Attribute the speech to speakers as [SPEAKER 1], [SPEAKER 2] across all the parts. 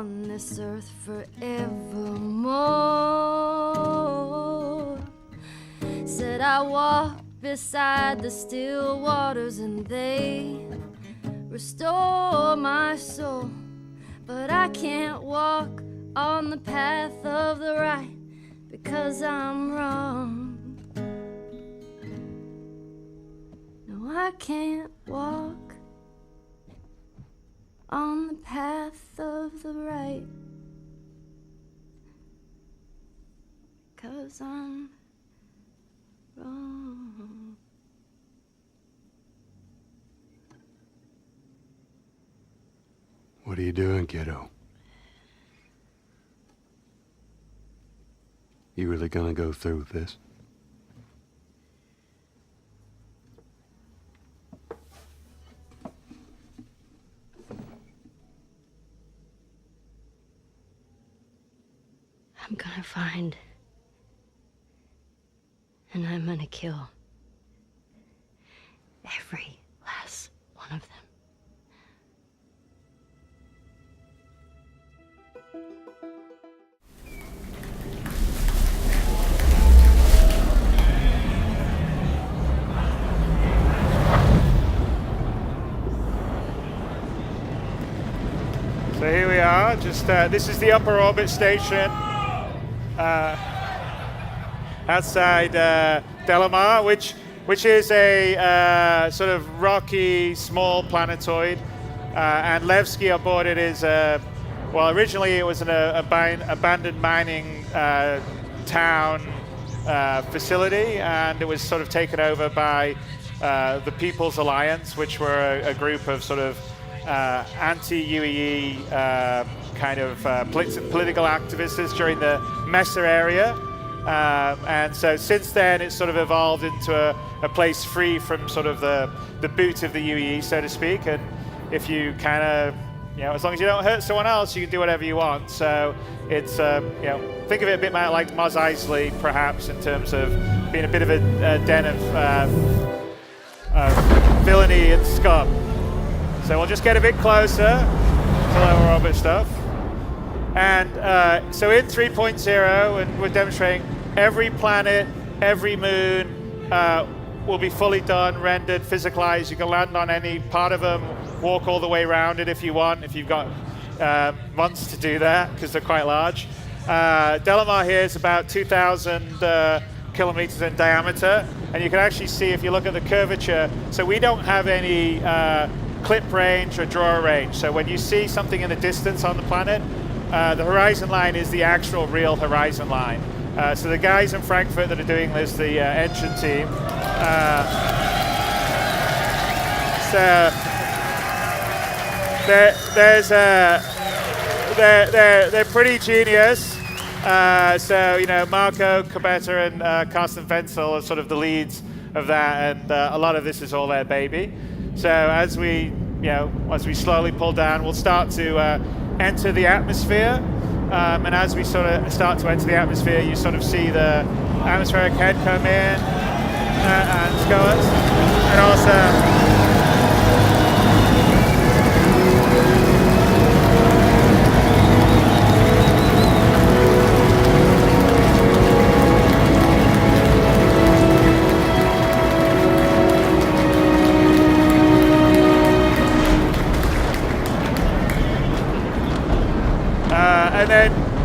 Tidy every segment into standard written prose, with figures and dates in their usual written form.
[SPEAKER 1] on this earth forevermore. Said I walk beside the still waters and they restore my soul. But I can't walk on the path of the right because I'm wrong. No, I can't walk on the path of the right because I'm wrong.
[SPEAKER 2] What are you doing, kiddo? You really gonna go through with this?
[SPEAKER 1] I'm gonna find and I'm gonna kill every last one of them.
[SPEAKER 3] So here we are, just this is the upper orbit station outside Delamar, which is a sort of rocky, small planetoid. And Levski on board it is, well, originally it was an abandoned mining town facility, and it was sort of taken over by the People's Alliance, which were a group of sort of anti-UEE kind of political activists during the Messer area. And so since then it's sort of evolved into a place free from sort of the boot of the UEE, so to speak. And if you kind of, you know, as long as you don't hurt someone else, you can do whatever you want. So it's, you know, think of it a bit like Mos Eisley, perhaps, in terms of being a bit of a den of villainy and scum. So we'll just get a bit closer to lower orbit stuff. And so in 3.0, and we're demonstrating every planet, every moon will be fully done, rendered, physicalized. You can land on any part of them, walk all the way around it if you want, if you've got months to do that, because they're quite large. Delamar here is about 2,000 kilometers in diameter, and you can actually see if you look at the curvature. So we don't have any clip range or draw range. So when you see something in the distance on the planet, the horizon line is the actual real horizon line. So the guys in Frankfurt that are doing this, the engine team, so they're pretty genius. So you know, Marco Cabetta and Carsten Wenzel are sort of the leads of that, and a lot of this is all their baby. So as we slowly pull down, we'll start to enter the atmosphere. And as we sort of start to enter the atmosphere, you sort of see the atmospheric head come in and go up. And also,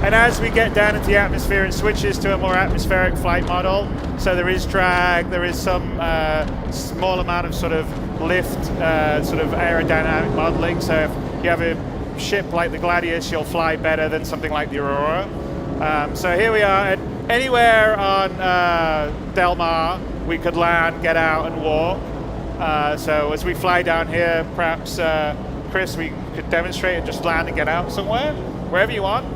[SPEAKER 3] and as we get down into the atmosphere, it switches to a more atmospheric flight model. So there is drag, there is some small amount of sort of lift, sort of aerodynamic modeling. So if you have a ship like the Gladius, you'll fly better than something like the Aurora. So here we are, and anywhere on Delamar, we could land, get out, and walk. So as we fly down here, perhaps, Chris, we could demonstrate and just land and get out somewhere, wherever you want.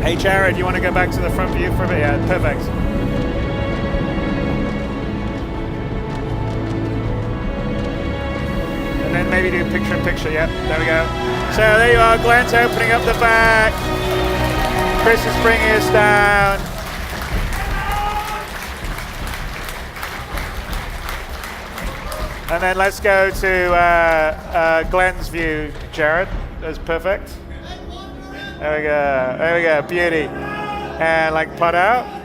[SPEAKER 3] Hey Jared, you want to go back to the front view for a bit? Yeah, perfect. maybe do picture in picture. Yep, there we go. So there you are. Glenn's opening up the back. Chris is bringing us down. And then let's go to Glenn's view, Jared. That's perfect. There we go. There we go. Beauty. And like putt out.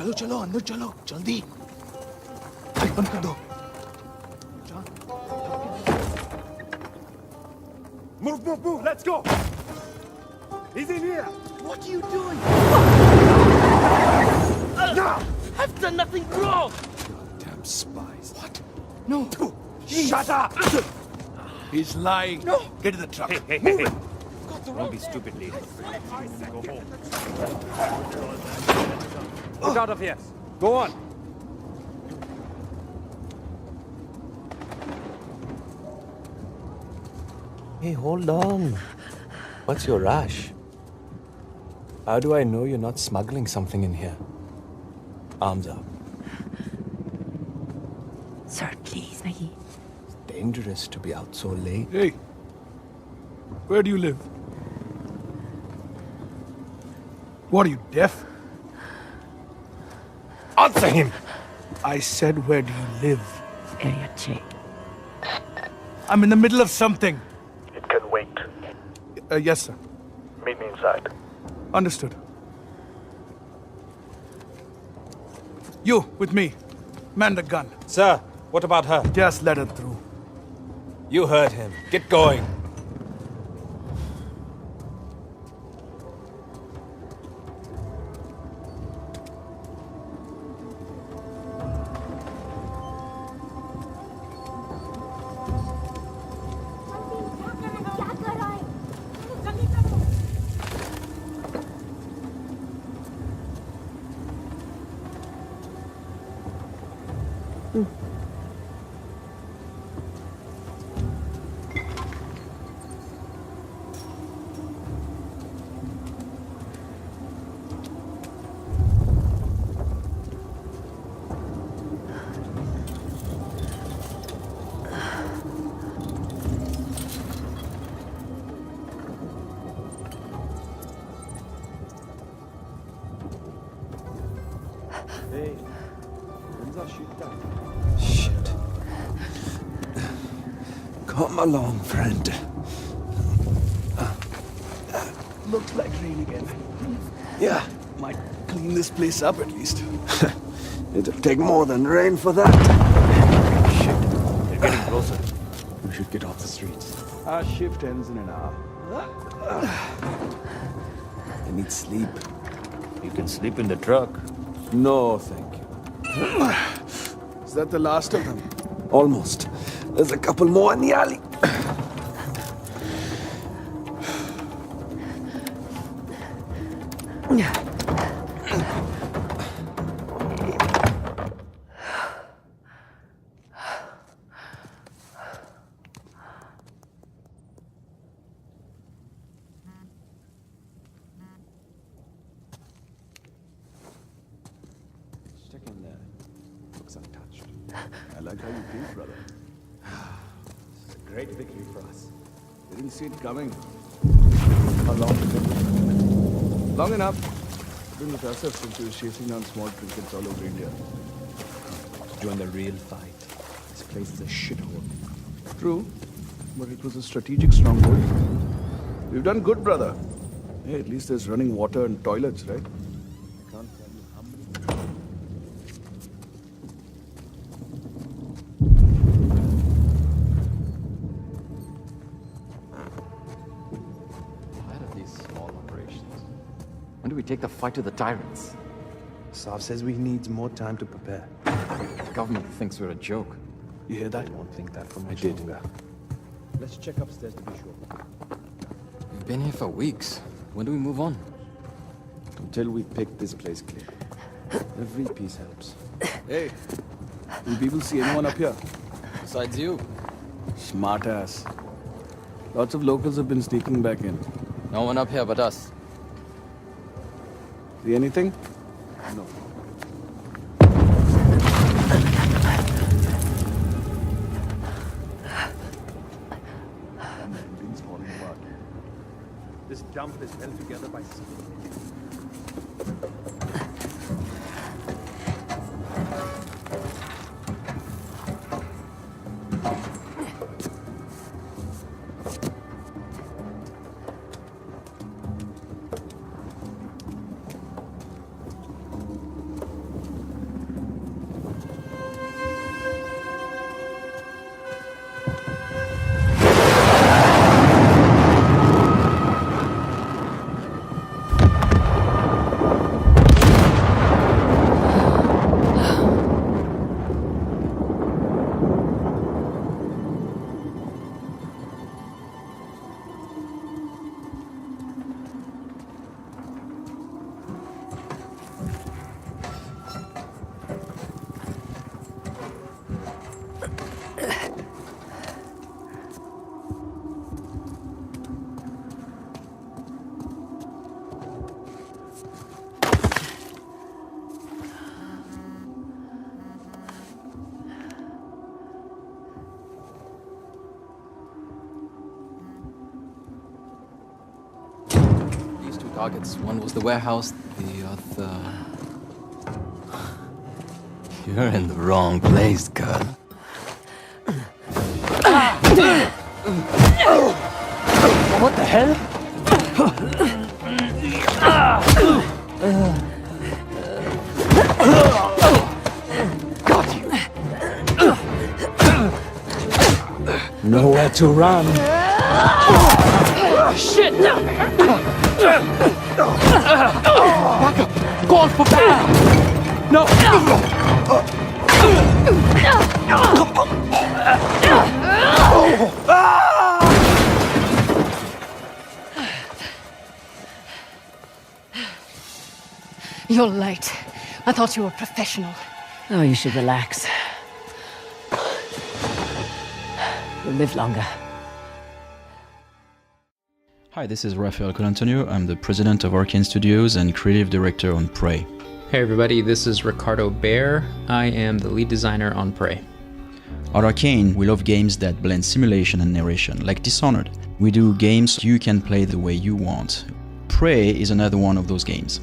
[SPEAKER 4] चलो चलो अंदर चलो जल्दी light बंद कर दो
[SPEAKER 5] Move, let's go! He's in here!
[SPEAKER 4] What are you doing?
[SPEAKER 5] Now!
[SPEAKER 4] I've done nothing wrong.
[SPEAKER 5] Damn spies.
[SPEAKER 4] What? No.
[SPEAKER 5] Shut up!
[SPEAKER 4] He's lying.
[SPEAKER 5] No!
[SPEAKER 4] Get in the truck.
[SPEAKER 5] Hey,
[SPEAKER 4] Move it.
[SPEAKER 5] don't be stupid, lady. Go home. Get out of here. Go on.
[SPEAKER 6] Hey, hold on. What's your rush? How do I know you're not smuggling something in here? Arms up.
[SPEAKER 7] Sir, please, Maggie.
[SPEAKER 6] It's dangerous to be out so late.
[SPEAKER 4] Hey, where do you live? What are you, deaf?
[SPEAKER 5] Answer him!
[SPEAKER 4] I said, where do you live?
[SPEAKER 7] Area J.
[SPEAKER 4] I'm in the middle of something.
[SPEAKER 8] It can wait.
[SPEAKER 4] Yes, sir.
[SPEAKER 8] Meet me inside.
[SPEAKER 4] Understood. You, with me. Man the gun.
[SPEAKER 6] Sir, what about her?
[SPEAKER 4] Just let her through.
[SPEAKER 6] You heard him. Get going. Shit. Come along, friend.
[SPEAKER 4] Looks like rain again.
[SPEAKER 6] Yeah,
[SPEAKER 4] Might clean this place up at least.
[SPEAKER 6] it'll take more than rain for that.
[SPEAKER 5] Shit, they're getting closer.
[SPEAKER 6] We should get off the streets.
[SPEAKER 4] Our shift ends in an hour.
[SPEAKER 6] I need sleep.
[SPEAKER 5] You can sleep in the truck.
[SPEAKER 6] No, thank you.
[SPEAKER 4] Is that the last of them?
[SPEAKER 6] Almost. There's a couple more in the alley.
[SPEAKER 4] I like how you think, brother. It's a great victory for us. Didn't see it coming. How long has it been? Long enough. I've been with Asaf since he was chasing down small trinkets all over India.
[SPEAKER 6] Join the real fight. This place is a shithole.
[SPEAKER 4] True, but it was a strategic stronghold. We've done good, brother. Hey, at least there's running water and toilets, right? I can't tell you how many...
[SPEAKER 9] Tired of these small operations. When do we take the fight to the tyrants?
[SPEAKER 6] Sav says we need more time to prepare.
[SPEAKER 9] The government thinks we're a joke.
[SPEAKER 6] You hear that? I won't think that for much longer. Let's check upstairs to be sure.
[SPEAKER 9] We've been here for weeks. When do we move on?
[SPEAKER 6] Until we pick this place clear. Every piece helps.
[SPEAKER 4] Hey, do people see anyone up here?
[SPEAKER 9] Besides you.
[SPEAKER 4] Smart ass. Lots of locals have been sneaking back in.
[SPEAKER 9] No one up here but us.
[SPEAKER 4] See anything? No. Building's falling apart.
[SPEAKER 5] This dump is held together by cement.
[SPEAKER 9] Targets. One was the warehouse, the other... You're in the wrong place, girl.
[SPEAKER 6] What the hell?
[SPEAKER 9] Got you!
[SPEAKER 6] Nowhere to run.
[SPEAKER 9] Shit! Back up! Call for backup! No!
[SPEAKER 7] You're late. I thought you were professional. Oh, you should relax. You'll live longer.
[SPEAKER 10] Hi, this is Rafael Colantonio. I'm the president of Arcane Studios and creative director on Prey.
[SPEAKER 11] Hey everybody, this is Ricardo Baer. I am the lead designer on Prey.
[SPEAKER 10] At Arcane, we love games that blend simulation and narration, like Dishonored. We do games you can play the way you want. Prey is another one of those games.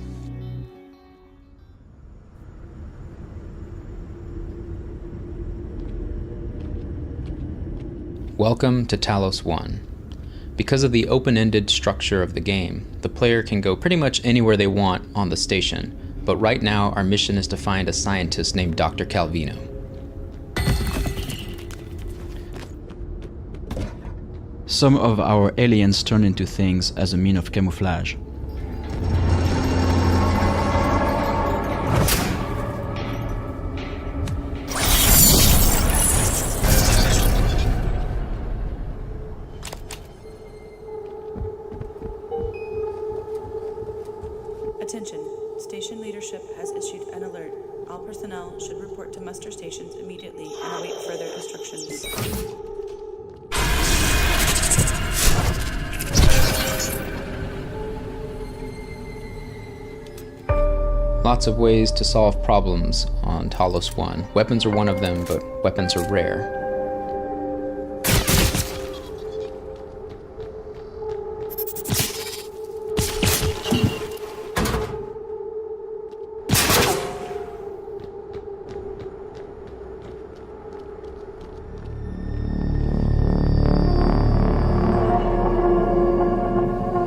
[SPEAKER 11] Welcome to Talos 1. Because of the open-ended structure of the game, the player can go pretty much anywhere they want on the station, but right now our mission is to find a scientist named Dr. Calvino.
[SPEAKER 10] Some of our aliens turn into things as a mean of camouflage.
[SPEAKER 12] Attention. Station leadership has issued an alert. All personnel should report to muster stations immediately and await further instructions.
[SPEAKER 11] Lots of ways to solve problems on Talos 1. Weapons are one of them, but weapons are rare.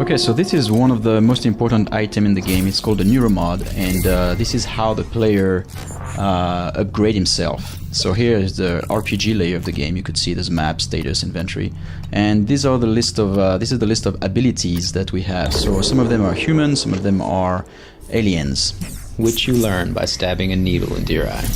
[SPEAKER 10] Okay, so this is one of the most important items in the game. It's called the Neuromod, and this is how the player upgrade himself. So here is the RPG layer of the game. You could see there's map, status, inventory, and these are the list of this is the list of abilities that we have. So some of them are human, some of them are aliens,
[SPEAKER 11] which you learn by stabbing a needle into your eye.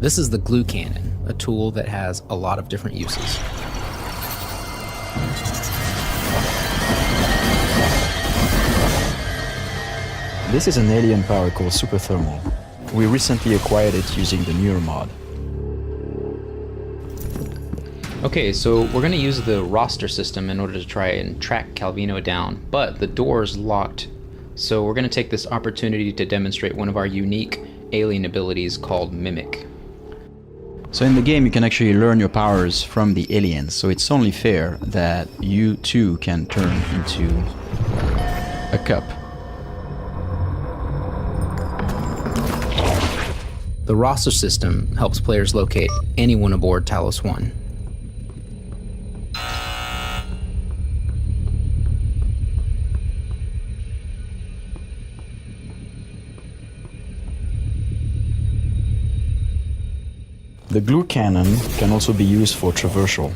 [SPEAKER 11] This is the glue cannon, a tool that has a lot of different uses.
[SPEAKER 10] This is an alien power called super thermal. We recently acquired it using the Neuromod.
[SPEAKER 11] Okay, so we're going to use the roster system in order to try and track Calvino down, but the door is locked. So we're going to take this opportunity to demonstrate one of our unique alien abilities called Mimic.
[SPEAKER 10] So in the game you can actually learn your powers from the aliens, so it's only fair that you too can turn into a cup.
[SPEAKER 11] The roster system helps players locate anyone aboard Talos 1.
[SPEAKER 10] The glue cannon can also be used for traversal.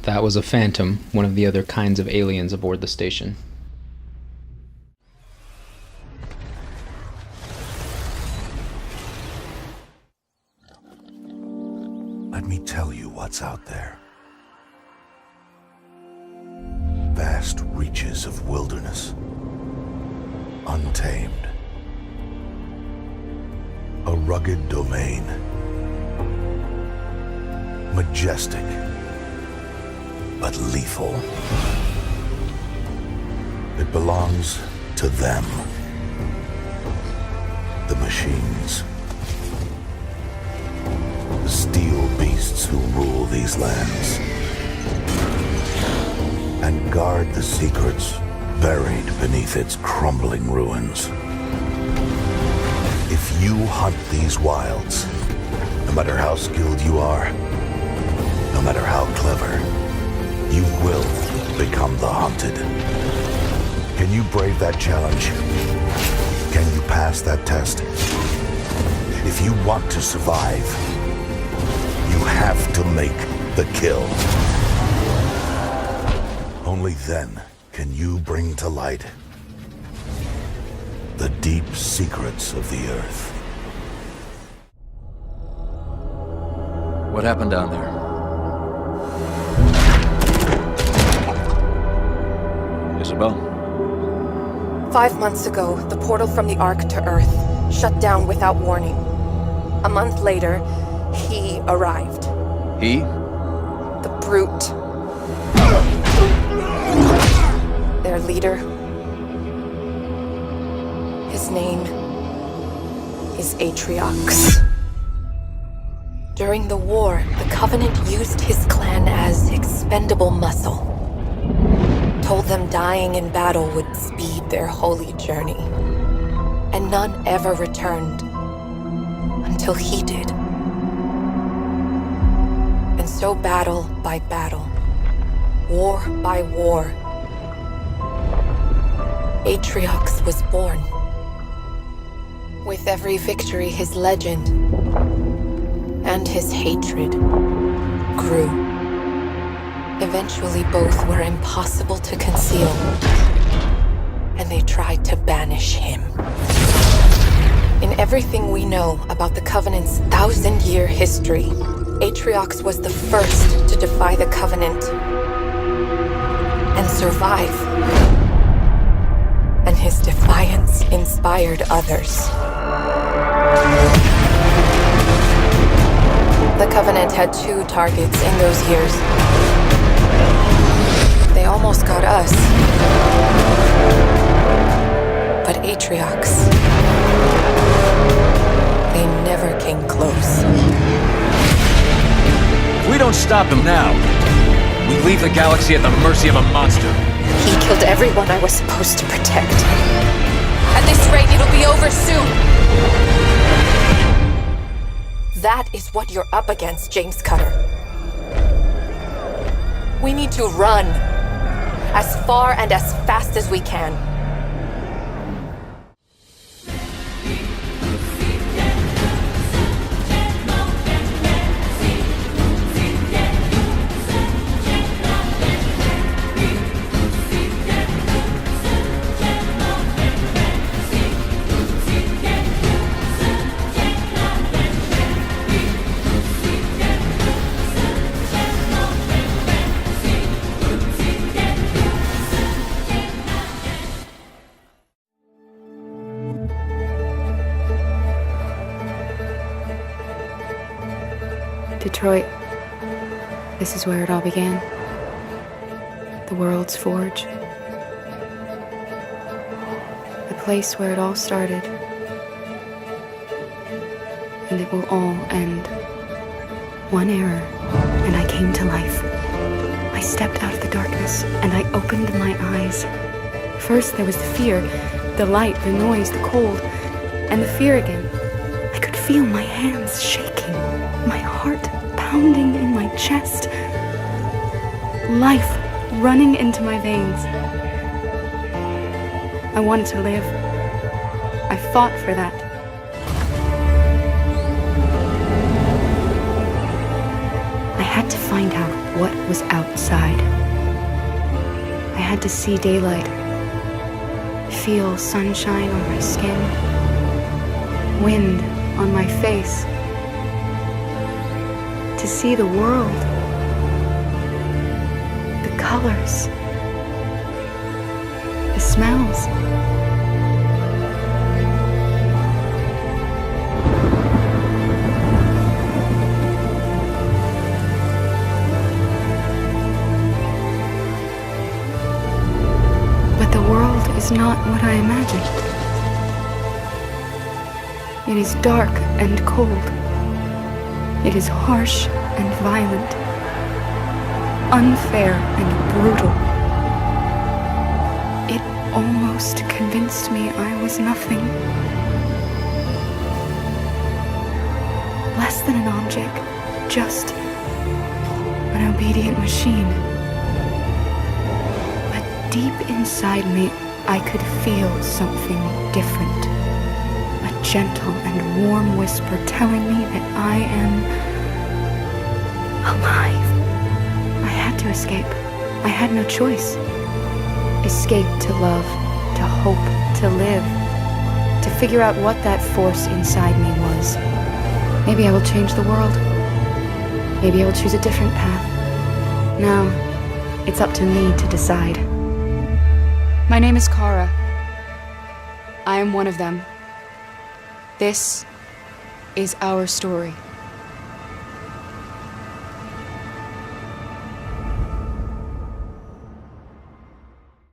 [SPEAKER 11] That was a Phantom, one of the other kinds of aliens aboard the station.
[SPEAKER 13] Let me tell you what's out there. Vast reaches of wilderness, untamed. A rugged domain, majestic, but lethal. It belongs to them, the machines. The steel beasts who rule these lands and guard the secrets buried beneath its crumbling ruins. If you hunt these wilds, no matter how skilled you are, no matter how clever, you will become the hunted. Can you brave that challenge? Can you pass that test? If you want to survive, you have to make the kill. Only then can you bring to light the deep secrets of the Earth.
[SPEAKER 9] What happened down there? Isabel?
[SPEAKER 14] 5 months ago, the portal from the Ark to Earth shut down without warning. A month later, he arrived.
[SPEAKER 9] He?
[SPEAKER 14] The Brute. Their leader. His name is Atriox. During the war, the Covenant used his clan as expendable muscle. told them dying in battle would speed their holy journey. And none ever returned until he did. And so battle by battle, war by war, Atriox was born. With every victory, his legend and his hatred grew. Eventually, both were impossible to conceal, and they tried to banish him. In everything we know about the Covenant's 1,000-year history, Atriox was the first to defy the Covenant and survive. And his defiance inspired others. The Covenant had 2 targets in those years. They almost got us. But Atriox, they never came close.
[SPEAKER 15] If we don't stop him now, we leave the galaxy at the mercy of a monster.
[SPEAKER 14] He killed everyone I was supposed to protect. At this rate, it'll be over soon. That is what you're up against, James Cutter. We need to run as far and as fast as we can.
[SPEAKER 16] Detroit. This is where it all began. The world's forge. The place where it all started. And it will all end. One error, and I came to life. I stepped out of the darkness, and I opened my eyes. First there was the fear, the light, the noise, the cold, and the fear again. I could feel my hands shaking, my heart pounding in my chest, life running into my veins. I wanted to live. I fought for that. I had to find out what was outside. I had to see daylight, feel sunshine on my skin, wind on my face, to see the world, the colors, the smells. But the world is not what I imagined. It is dark and cold. It is harsh and violent, unfair and brutal. It almost convinced me I was nothing. Less than an object, just an obedient machine. But deep inside me, I could feel something different. A gentle and warm whisper telling me that I am alive. I had to escape. I had no choice. Escape to love, to hope, to live, to figure out what that force inside me was. Maybe I will change the world. Maybe I will choose a different path. Now, it's up to me to decide. My name is Kara. I am one of them. This is our story.